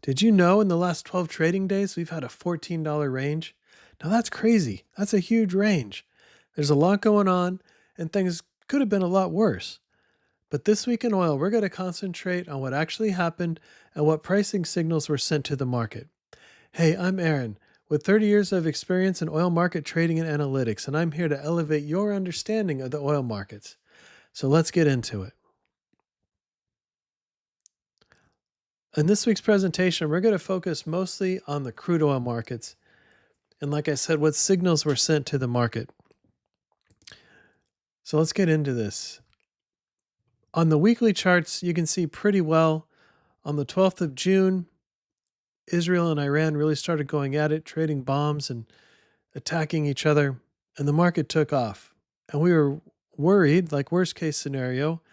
Did you know in the last 12 trading days we've had a $14 range? Now that's crazy. That's a huge range. There's a lot going on, and things could have been a lot worse. But this week in oil, we're going to concentrate on what actually happened and what pricing signals were sent to the market. Hey, I'm Aaron, with 30 years of experience in oil market trading and analytics, and I'm here to elevate your understanding of the oil markets. So let's get into it. In this week's presentation, we're going to focus mostly on the crude oil markets. And like I said, what signals were sent to the market. So let's get into this. On the weekly charts, you can see pretty well on the 12th of June, Israel and Iran really started going at it, trading bombs and attacking each other, and the market took off. And we were worried, like worst case scenario,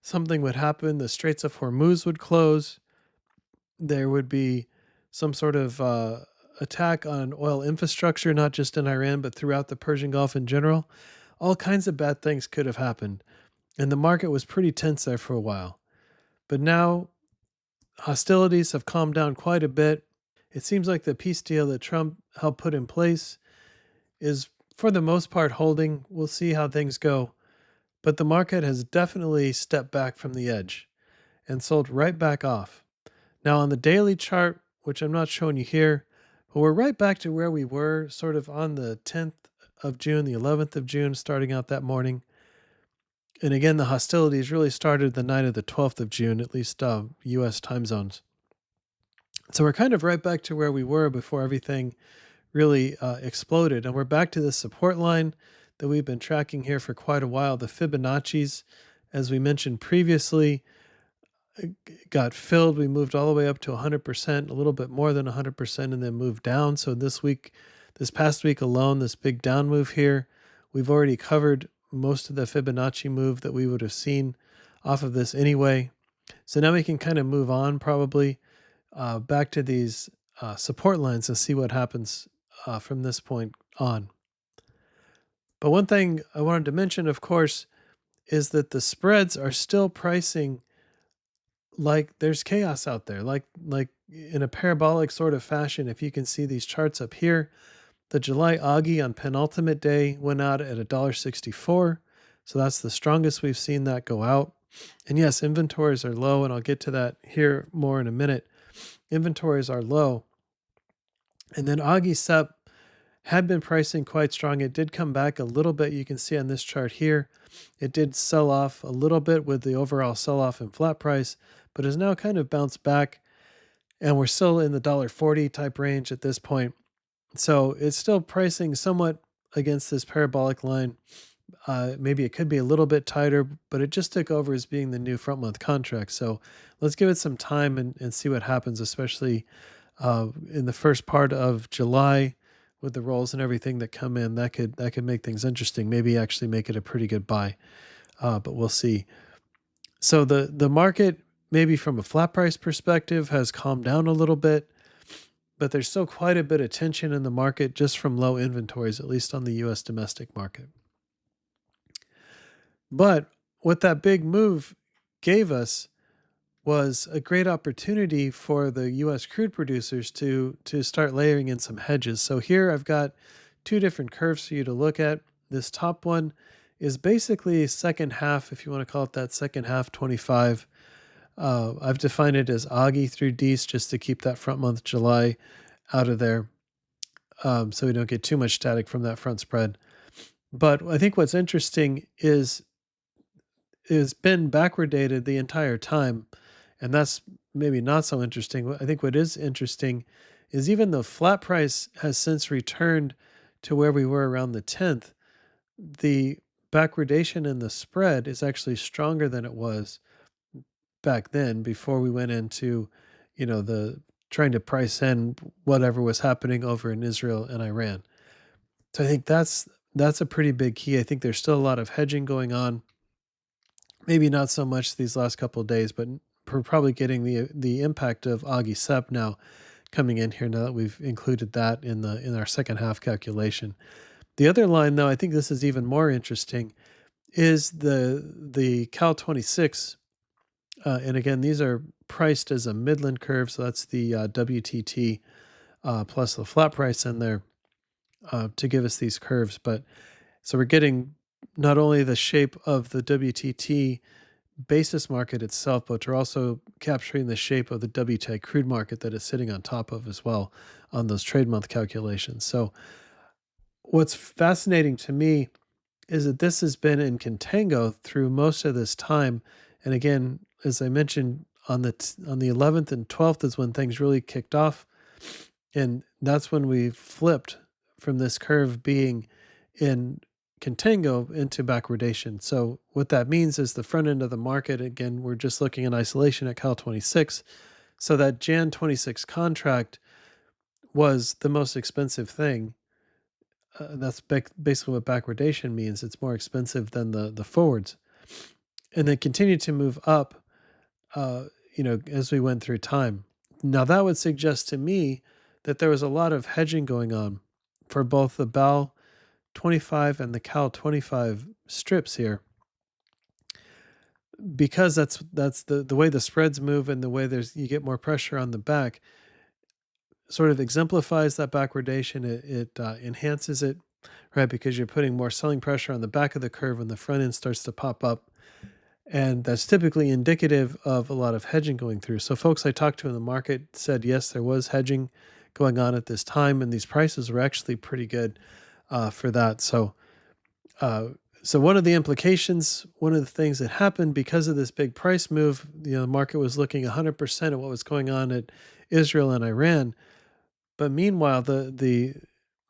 something would happen, the Straits of Hormuz would close, there would be some sort of attack on oil infrastructure, not just in Iran, but throughout the Persian Gulf in general. All kinds of bad things could have happened. And the market was pretty tense there for a while. But now hostilities have calmed down quite a bit. It seems like the peace deal that Trump helped put in place is, for the most part, holding. We'll see how things go. But the market has definitely stepped back from the edge and sold right back off. Now, on the daily chart, which I'm not showing you here, but we're right back to where we were sort of on the 10th of June, the 11th of June, starting out that morning. And again, the hostilities really started the night of the 12th of June, at least U.S. time zones. So we're kind of right back to where we were before everything really exploded. And we're back to the support line that we've been tracking here for quite a while. The Fibonacci's, as we mentioned previously, got filled. We moved all the way up to 100%, a little bit more than 100%, and then moved down. So this past week alone, this big down move here, we've already covered most of the Fibonacci move that we would have seen off of this anyway. So now we can kind of move on probably back to these support lines and see what happens from this point on. But one thing I wanted to mention, of course, is that the spreads are still pricing like there's chaos out there, like in a parabolic sort of fashion. If you can see these charts up here, the July Augie on penultimate day went out at $1.64. So that's the strongest we've seen that go out. And yes, inventories are low, and I'll get to that here more in a minute. Inventories are low. And then Augie SEP had been pricing quite strong. It did come back a little bit. You can see on this chart here, it did sell off a little bit with the overall sell-off in flat price, but has now kind of bounced back. And we're still in the $1.40 type range at this point. So it's still pricing somewhat against this parabolic line. Maybe it could be a little bit tighter, but it just took over as being the new front month contract. So let's give it some time and see what happens, especially in the first part of July with the rolls and everything that come in. That could make things interesting. Maybe actually make it a pretty good buy, but we'll see. So the market, maybe from a flat price perspective, has calmed down a little bit. But there's still quite a bit of tension in the market just from low inventories, at least on the U.S. domestic market. But what that big move gave us was a great opportunity for the U.S. crude producers to start layering in some hedges. So here I've got two different curves for you to look at. This top one is basically second half, if you want to call it that, second half 25. I've defined it as Augie through Dees just to keep that front month July out of there, so we don't get too much static from that front spread. But I think what's interesting is been backwardated the entire time, and that's maybe not so interesting. I think what is interesting is even though flat price has since returned to where we were around the 10th, the backwardation in the spread is actually stronger than it was back then before we went into, the trying to price in whatever was happening over in Israel and Iran. So I think that's a pretty big key. I think there's still a lot of hedging going on. Maybe not so much these last couple of days, but we're probably getting the impact of Augie SEP now coming in here now that we've included that in our second half calculation. The other line, though, I think this is even more interesting, is the Cal 26 And again, these are priced as a Midland curve. So that's the WTT plus the flat price in there to give us these curves. But so we're getting not only the shape of the WTT basis market itself, but we're also capturing the shape of the WTI crude market that it's sitting on top of as well on those trade month calculations. So what's fascinating to me is that this has been in contango through most of this time. And again, as I mentioned, on the 11th and 12th is when things really kicked off, and that's when we flipped from this curve being in contango into backwardation. So what that means is the front end of the market, again, we're just looking in isolation at Cal 26. So that Jan 26 contract was the most expensive thing. That's basically what backwardation means. It's more expensive than the forwards, and then continued to move up, as we went through time. Now that would suggest to me that there was a lot of hedging going on for both the BAL 25 and the Cal 25 strips here, because that's the way the spreads move and the way you get more pressure on the back, sort of exemplifies that backwardation. It enhances it, right? Because you're putting more selling pressure on the back of the curve when the front end starts to pop up. And that's typically indicative of a lot of hedging going through. So folks I talked to in the market said, yes, there was hedging going on at this time, and these prices were actually pretty good for that. So one of the implications, one of the things that happened because of this big price move, the market was looking 100% at what was going on at Israel and Iran. But meanwhile, the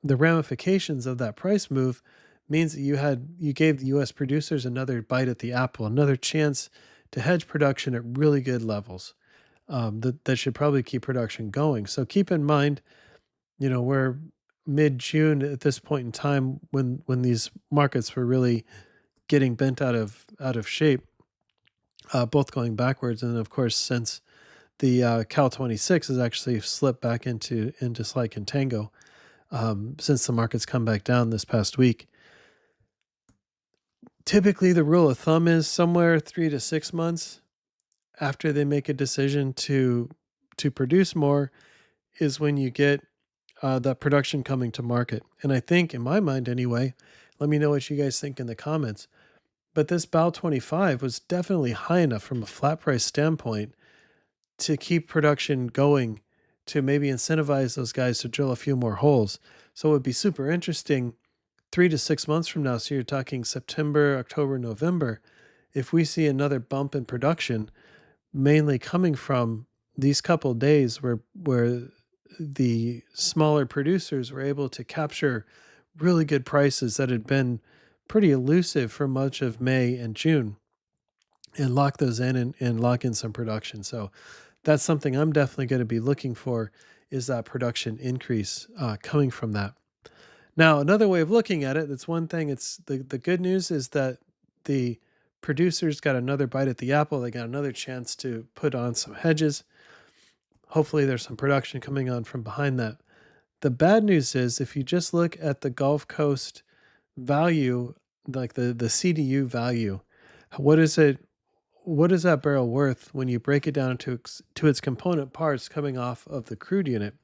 ramifications of that price move means that you gave the U.S. producers another bite at the apple, another chance to hedge production at really good levels. That should probably keep production going. So keep in mind, we're mid-June at this point in time when these markets were really getting bent out of shape, both going backwards, and of course since the Cal 26 has actually slipped back into slight contango since the markets come back down this past week. Typically, the rule of thumb is somewhere 3 to 6 months after they make a decision to produce more is when you get that production coming to market. And I think, in my mind anyway, let me know what you guys think in the comments. But this BAL 25 was definitely high enough from a flat price standpoint to keep production going, to maybe incentivize those guys to drill a few more holes. So it would be super interesting 3 to 6 months from now. So you're talking September, October, November. If we see another bump in production, mainly coming from these couple days where the smaller producers were able to capture really good prices that had been pretty elusive for much of May and June, and lock those in and lock in some production. So that's something I'm definitely going to be looking for, is that production increase coming from that. Now, another way of looking at it, that's one thing. It's the good news is that the producers got another bite at the apple. They got another chance to put on some hedges. Hopefully there's some production coming on from behind that. The bad news is if you just look at the Gulf Coast value, like the CDU value, what is it? What is that barrel worth when you break it down to its component parts coming off of the crude unit?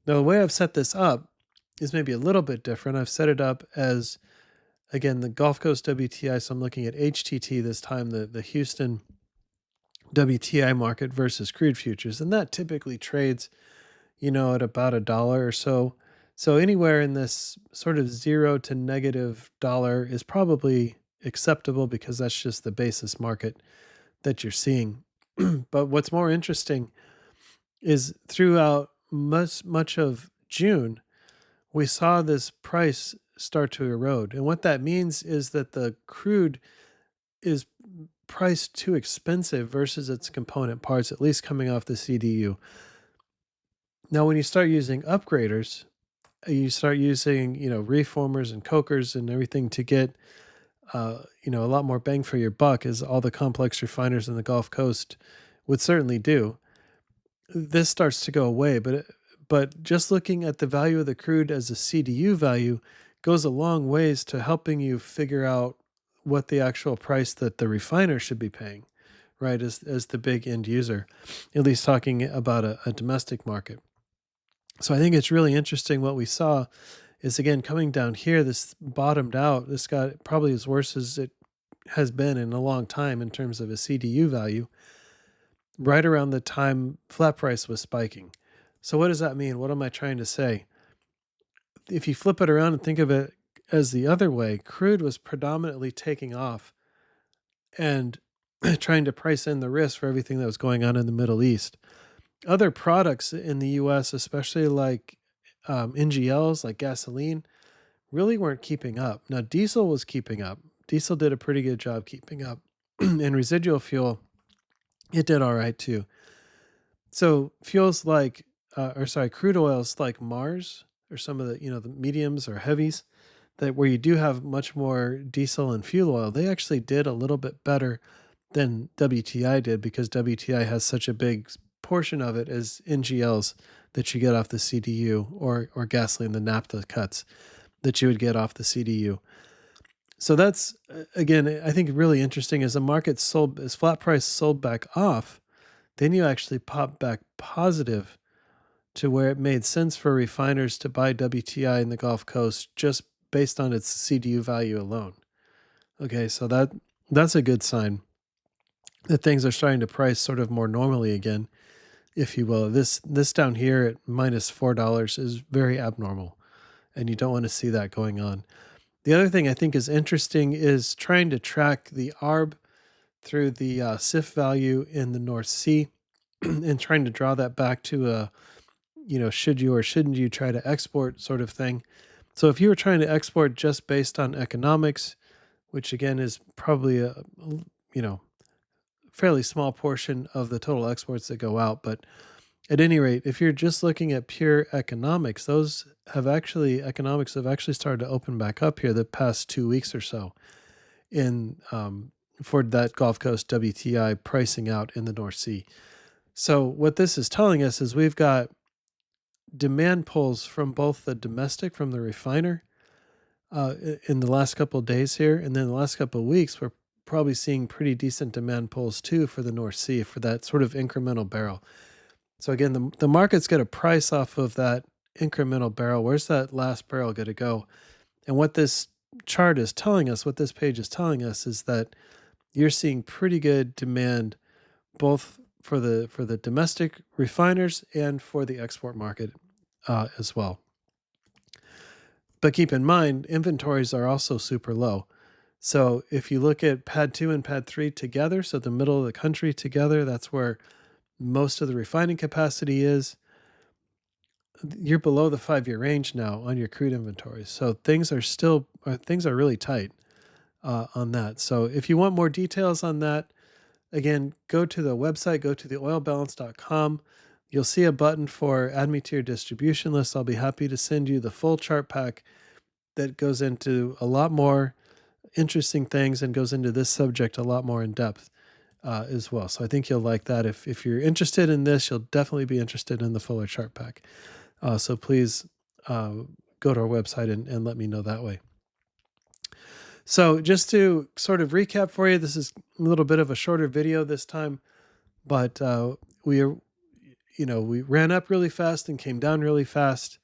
Now, the way I've set this up is maybe a little bit different. I've set it up as, again, the Gulf Coast WTI. So I'm looking at HTT this time, the Houston WTI market versus crude futures. And that typically trades, at about $1 or so. So anywhere in this sort of $0 to -$1 is probably acceptable, because that's just the basis market that you're seeing. But what's more interesting is throughout much of June, we saw this price start to erode. And what that means is that the crude is priced too expensive versus its component parts, at least coming off the CDU. Now, when you start using upgraders, you start using, reformers and cokers and everything to get, a lot more bang for your buck, as all the complex refiners in the Gulf Coast would certainly do. This starts to go away, but just looking at the value of the crude as a CDU value goes a long ways to helping you figure out what the actual price that the refiner should be paying, right, as the big end user, at least talking about a domestic market. So I think it's really interesting what we saw is, again, coming down here, this bottomed out. This got probably as worse as it has been in a long time in terms of a CDU value, right around the time flat price was spiking. So what does that mean? What am I trying to say? If you flip it around and think of it as the other way, crude was predominantly taking off and trying to price in the risk for everything that was going on in the Middle East. Other products in the US, especially like NGLs, like gasoline, really weren't keeping up. Now, diesel was keeping up. Diesel did a pretty good job keeping up. And residual fuel, it did all right too. So fuels like, crude oils like Mars or some of the, the mediums or heavies that where you do have much more diesel and fuel oil, they actually did a little bit better than WTI did because WTI has such a big portion of it as NGLs that you get off the CDU or gasoline, the naphtha cuts that you would get off the CDU. So that's, again, I think really interesting as the market sold, as flat price sold back off, then you actually pop back positive to where it made sense for refiners to buy WTI in the Gulf Coast just based on its CDU value alone. Okay, so that's a good sign that things are starting to price sort of more normally again, if you will. This down here at -$4 is very abnormal, and you don't want to see that going on. The other thing I think is interesting is trying to track the ARB through the CIF value in the North Sea and trying to draw that back to a, should you or shouldn't you try to export sort of thing. So if you were trying to export just based on economics, which again is probably a fairly small portion of the total exports that go out, but at any rate, if you're just looking at pure economics, economics have actually started to open back up here the past 2 weeks or so in for that Gulf Coast WTI pricing out in the North Sea. So what this is telling us is we've got demand pulls from both the domestic, from the refiner, in the last couple of days here, and then the last couple of weeks, we're probably seeing pretty decent demand pulls too for the North Sea for that sort of incremental barrel. So again, the market's got a price off of that incremental barrel. Where's that last barrel going to go? And what this chart is telling us, what this page is telling us, is that you're seeing pretty good demand both for the domestic refiners and for the export market as well. But keep in mind, inventories are also super low. So if you look at pad 2 and pad 3 together, so the middle of the country together, that's where most of the refining capacity is. You're below the 5-year range now on your crude inventory. So things are really tight on that. So if you want more details on that, again, go to the website, go to the oilbalance.com. You'll see a button for add me to your distribution list. I'll be happy to send you the full chart pack that goes into a lot more interesting things and goes into this subject a lot more in depth as well. So I think you'll like that. If you're interested in this, you'll definitely be interested in the fuller chart pack. So please go to our website and let me know that way. So just to sort of recap for you, this is a little bit of a shorter video this time, but we ran up really fast and came down really fast.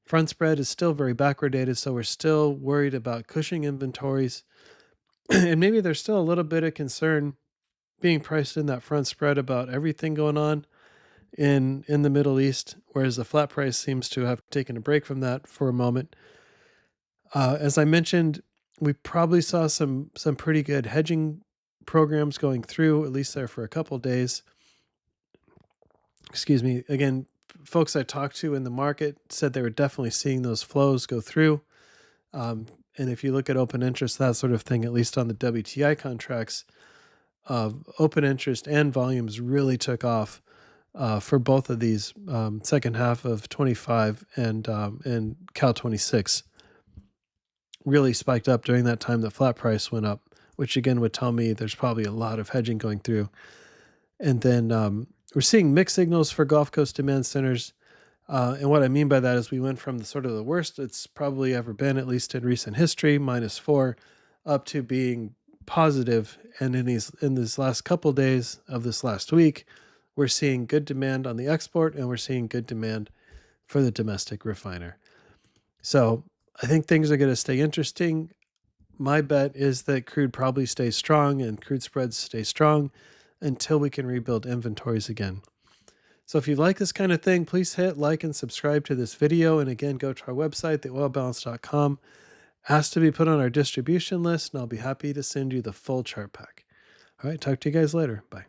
Front spread is still very backwardated, so we're still worried about Cushing inventories. And maybe there's still a little bit of concern being priced in that front spread about everything going on in the Middle East, whereas the flat price seems to have taken a break from that for a moment. As I mentioned, we probably saw some pretty good hedging programs going through, at least there for a couple of days. Excuse me. Again, folks I talked to in the market said they were definitely seeing those flows go through. And if you look at open interest, that sort of thing, at least on the WTI contracts, open interest and volumes really took off for both of these second half of 25 and Cal 26. Really spiked up during that time the flat price went up, which again would tell me there's probably a lot of hedging going through. And then we're seeing mixed signals for Gulf Coast demand centers. And what I mean by that is we went from the sort of the worst it's probably ever been, at least in recent history, -4, up to being positive, and in this last couple days of this last week, we're seeing good demand on the export, and we're seeing good demand for the domestic refiner. So I think things are going to stay interesting. My bet is that crude probably stays strong and crude spreads stay strong until we can rebuild inventories again. So if you like this kind of thing, please hit like and subscribe to this video. And again, go to our website, theoilbalance.com. Ask to be put on our distribution list, and I'll be happy to send you the full chart pack. All right, talk to you guys later. Bye.